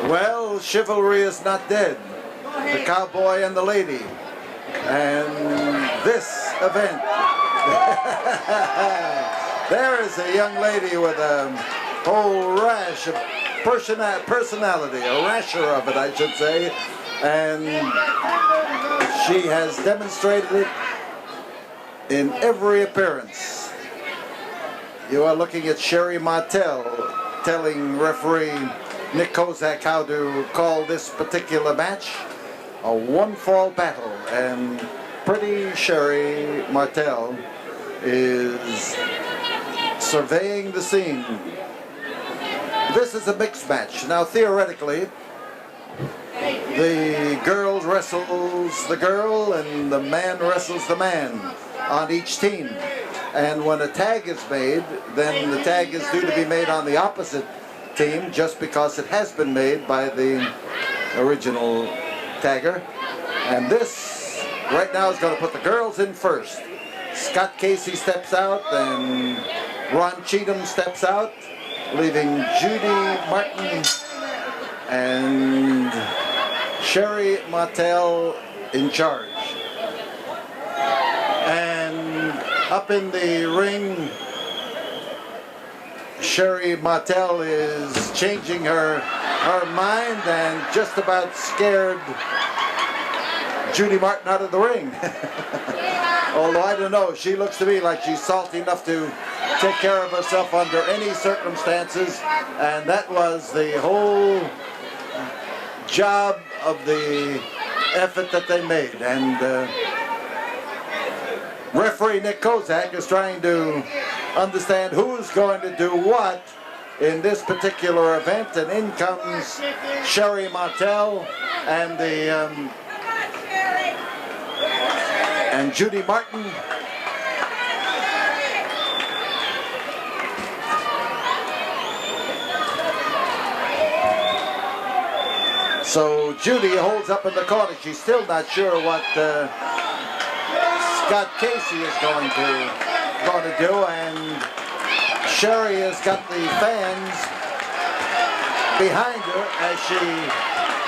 Well, chivalry is not dead. The cowboy and the lady. And this event. There is a young lady with a whole rash of personality, a rasher of it, I should say. And she has demonstrated it in every appearance. You are looking at Sherri Martel telling referee Nick Kozak how to call this particular match a one-fall battle, and pretty Sherri Martel is surveying the scene. This is a mixed match. Now theoretically, the girl wrestles the girl and the man wrestles the man on each team. And when a tag is made, then the tag is due to be made on the opposite team just because it has been made by the original tagger. And this right now is going to put the girls in first. Scott Casey steps out and Ron Cheatam steps out, leaving Judy Martin and Sherri Martel in charge. And up in the ring, Sherri Martel is changing her mind and just about scared Judy Martin out of the ring. Although I don't know, she looks to me like she's salty enough to take care of herself under any circumstances, and that was the whole job of the effort that they made. And referee Nick Kozak is trying to understand who's going to do what in this particular event, and in comes Sherri Martel and and Judy Martin. So Judy holds up in the corner. She's still not sure what Scott Casey is going to do, and Sherri has got the fans behind her as she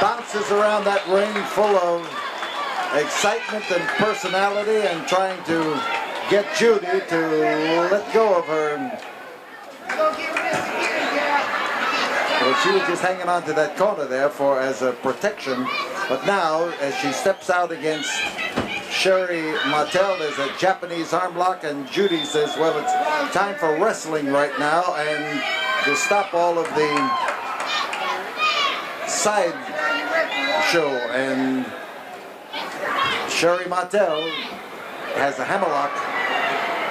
bounces around that ring full of excitement and personality and trying to get Judy to let go of her. Well, she was just hanging on to that corner there as a protection, but now as she steps out against Sherri Martel, there's a Japanese arm lock, and Judy says, well, it's time for wrestling right now, and to stop all of the side show. And Sherri Martel has a hammerlock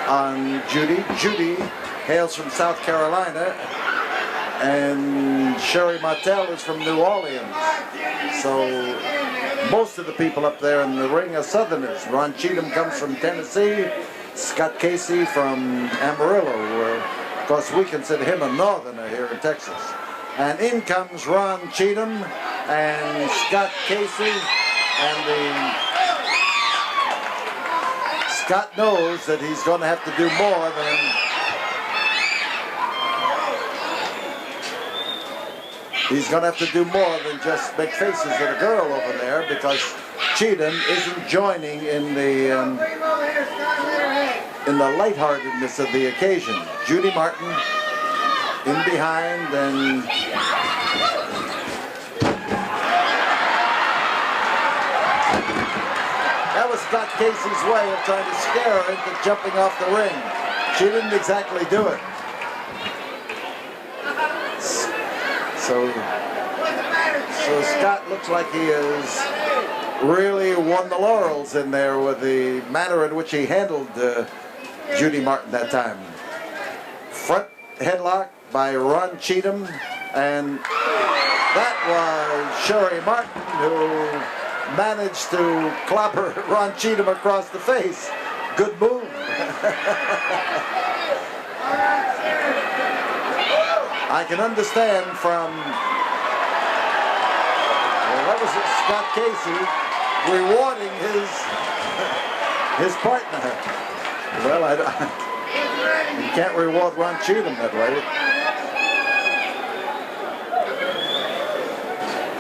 on Judy. Judy hails from South Carolina, and Sherri Martel is from New Orleans. So most of the people up there in the ring are Southerners. Ron Cheatam comes from Tennessee, Scott Casey from Amarillo, where, of course, we consider him a Northerner here in Texas. And in comes Ron Cheatam and Scott Casey, and Scott knows that he's going to have to do more than just make faces at a girl over there, because Cheatam isn't joining in the lightheartedness of the occasion. Judy Martin in behind, and that was Scott Casey's way of trying to scare her into jumping off the ring. She didn't exactly do it. So Scott looks like he has really won the laurels in there with the manner in which he handled Judy Martin that time. Front headlock by Ron Cheatam, and that was Sherri Martin who managed to clobber Ron Cheatam across the face. Good move. I can understand from, well, that was Scott Casey rewarding his partner. Well, you can't reward Ron Cheatam that way.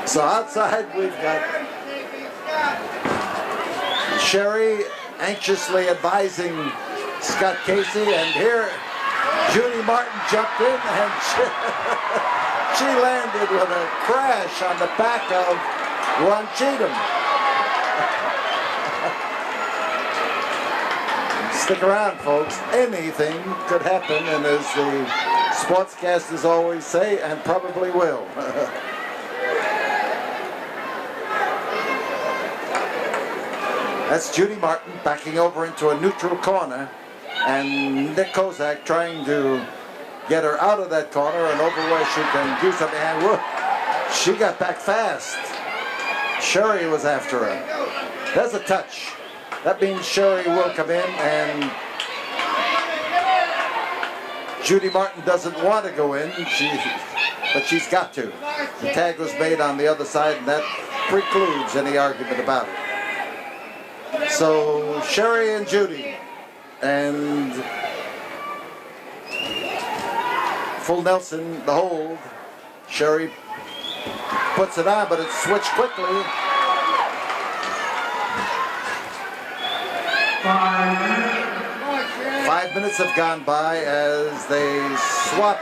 So outside we've got Sherri anxiously advising Scott Casey, and here Judy Martin jumped in and she landed with a crash on the back of Ron Cheatam. Stick around, folks. Anything could happen, and as the sportscasters always say, and probably will. That's Judy Martin backing over into a neutral corner, and Nick Kozak trying to get her out of that corner and over where she can do something. And whoop, she got back fast. Sherri was after her. There's a touch. That means Sherri will come in, and Judy Martin doesn't want to go in, but she's got to. The tag was made on the other side, and that precludes any argument about it. So Sherri and Judy, and full Nelson, the hold. Sherri puts it on, but it's switched quickly. 5 minutes have gone by as they swap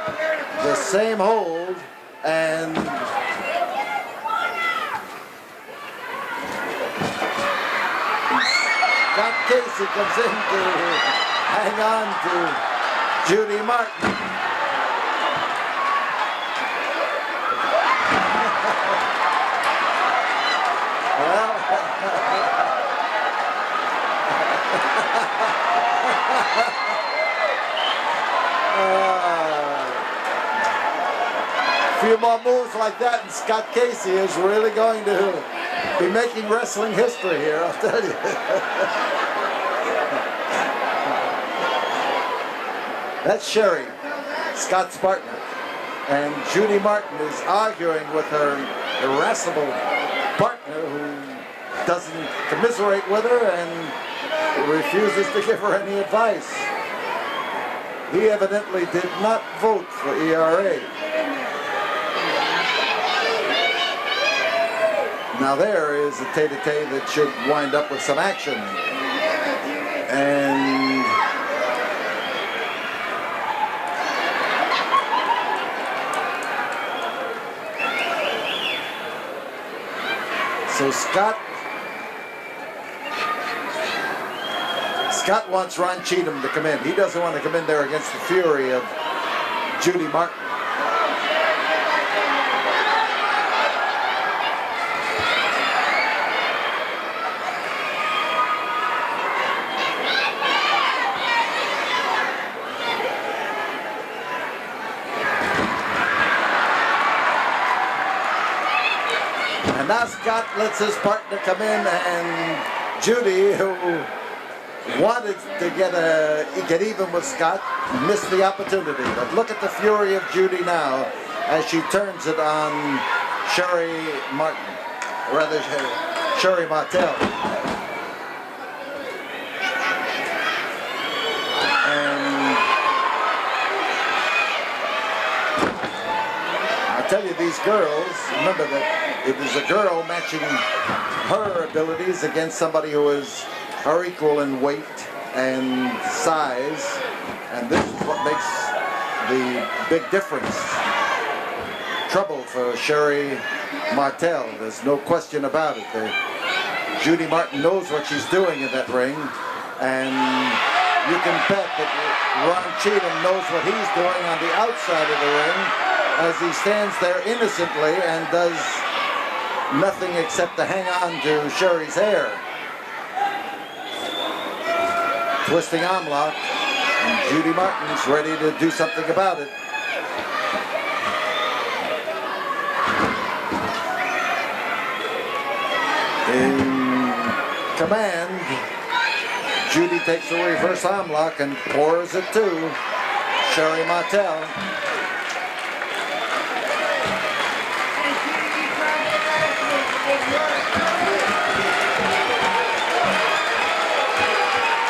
the same hold, and Scott Casey comes in to hang on to Judy Martin. A few more moves like that, and Scott Casey is really going to be making wrestling history here, I'll tell you. That's Sherri, Scott's partner, and Judy Martin is arguing with her irascible partner who doesn't commiserate with her and refuses to give her any advice. He evidently did not vote for ERA. Now there is a tete-a-tete that should wind up with some action. And so Scott wants Ron Cheatam to come in. He doesn't want to come in there against the fury of Judy Martin. And now Scott lets his partner come in, and Judy, who wanted to get even with Scott, missed the opportunity. But look at the fury of Judy now as she turns it on Sherri Martin, or rather Sherri Martel. And I tell you, these girls, remember that it is a girl matching her abilities against somebody who is her equal in weight and size, and this is what makes the big difference. Trouble for Sherri Martel, there's no question about it. Judy Martin knows what she's doing in that ring, and you can bet that Ron Cheatam knows what he's doing on the outside of the ring as he stands there innocently and does nothing except to hang on to Sherri's hair. Twisting arm lock, and Judy Martin's ready to do something about it. In command, Judy takes a reverse arm lock and pours it to Sherri Martel.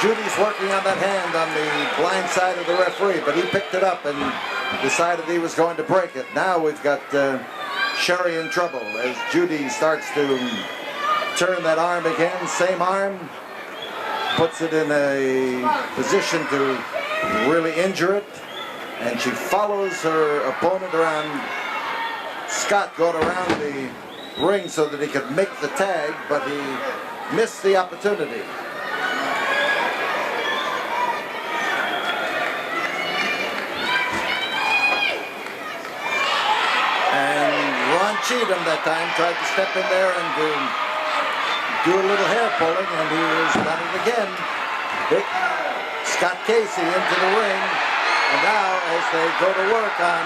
Judy's working on that hand on the blind side of the referee, but he picked it up and decided he was going to break it. Now we've got Sherri in trouble as Judy starts to turn that arm again, same arm, puts it in a position to really injure it, and she follows her opponent around. Scott going around the ring so that he could make the tag, but he missed the opportunity. Cheatam that time tried to step in there and do a little hair pulling, and he has done it again. Scott Casey into the ring, and now as they go to work on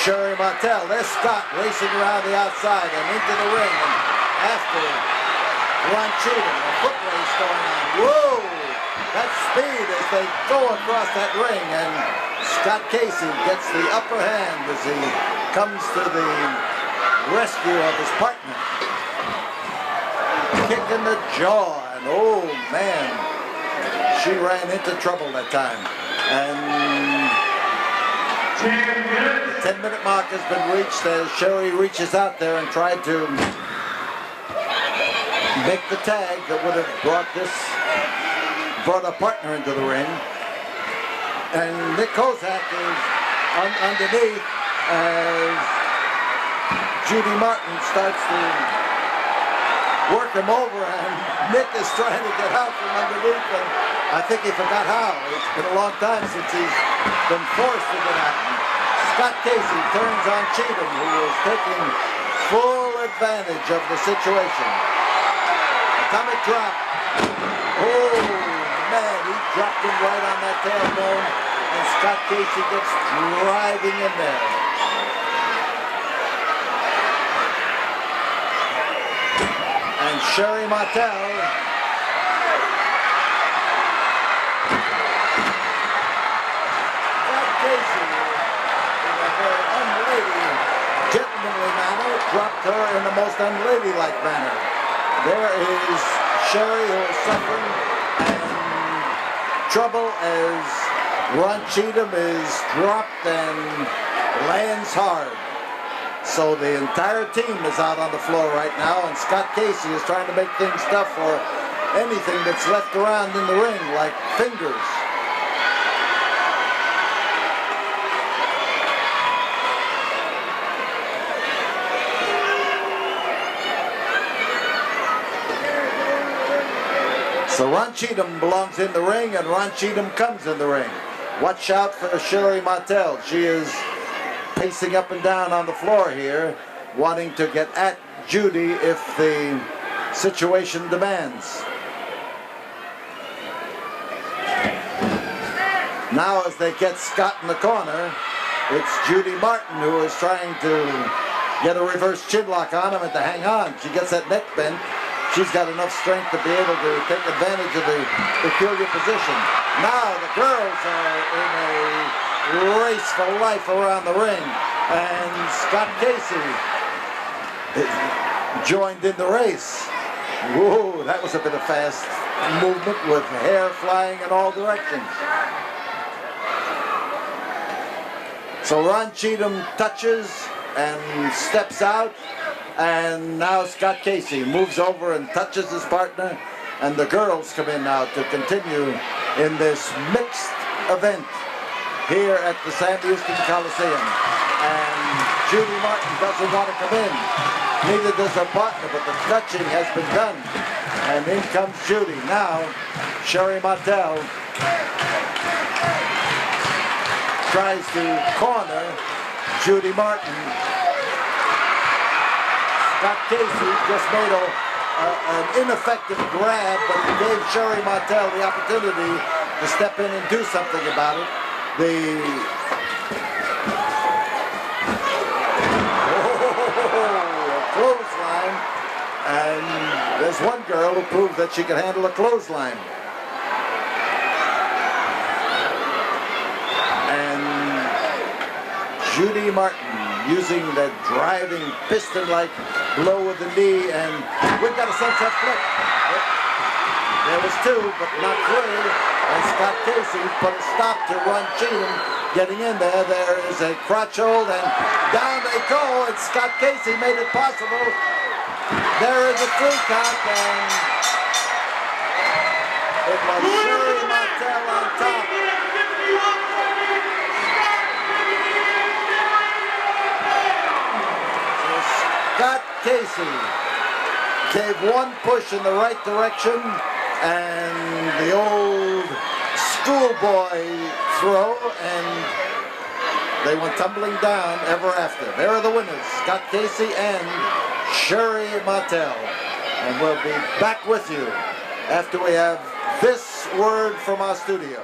Sherri Martel, there's Scott racing around the outside and into the ring, and after Ron Cheatam, a foot race going on. Whoa! That speed as they go across that ring, and Scott Casey gets the upper hand as he comes to the rescue of his partner. Kick in the jaw, and oh man, she ran into trouble that time. And the 10-minute mark has been reached as Sherri reaches out there and tried to make the tag that would have brought a partner into the ring. And Nick Kozak is underneath as Judy Martin starts to work him over, and Nick is trying to get out from underneath, and I think he forgot how. It's been a long time since he's been forced to get out. Scott Casey turns on Cheatam, who is taking full advantage of the situation. Atomic drop. Oh man, he dropped him right on that tailbone, and Scott Casey gets driving in there. And Sherri Martel Scott Casey, in a very unlady, gentlemanly manner, dropped her in the most unladylike manner. There is Sherri, who is suffering and trouble as Ron Cheatam is dropped and lands hard. So the entire team is out on the floor right now, and Scott Casey is trying to make things tough for anything that's left around in the ring, like fingers. So Ron Cheatam belongs in the ring, and Ron Cheatam comes in the ring. Watch out for Sherri Martel. She is pacing up and down on the floor here, wanting to get at Judy if the situation demands. Now as they get Scott in the corner, it's Judy Martin who is trying to get a reverse chinlock on him and to hang on. She gets that neck bent. She's got enough strength to be able to take advantage of the peculiar position. Now the girls are in a race for life around the ring, and Scott Casey joined in the race. Whoa, that was a bit of fast movement with hair flying in all directions. So Ron Cheatam touches and steps out, and now Scott Casey moves over and touches his partner, and the girls come in now to continue in this mixed event here at the Sam Houston Coliseum. And Judy Martin doesn't want to come in. Neither does her partner, but the touching has been done. And in comes Judy. Now, Sherri Martel tries to corner Judy Martin. Scott Casey just made an ineffective grab, but he gave Sherri Martel the opportunity to step in and do something about it. A clothesline, and there's one girl who proved that she can handle a clothesline. And Judy Martin using that driving piston-like blow with the knee, and we've got a sunset flip. There was two, but not three. And Scott Casey put a stop to Ron Cheatam getting in there. There is a crotch hold, and down they go, and Scott Casey made it possible. There is a 3 count, and it was Sherri Martel on top. So Scott Casey gave one push in the right direction, and the old schoolboy throw, and they went tumbling down ever after. There are the winners, Scott Casey and Sherri Martel. And we'll be back with you after we have this word from our studio.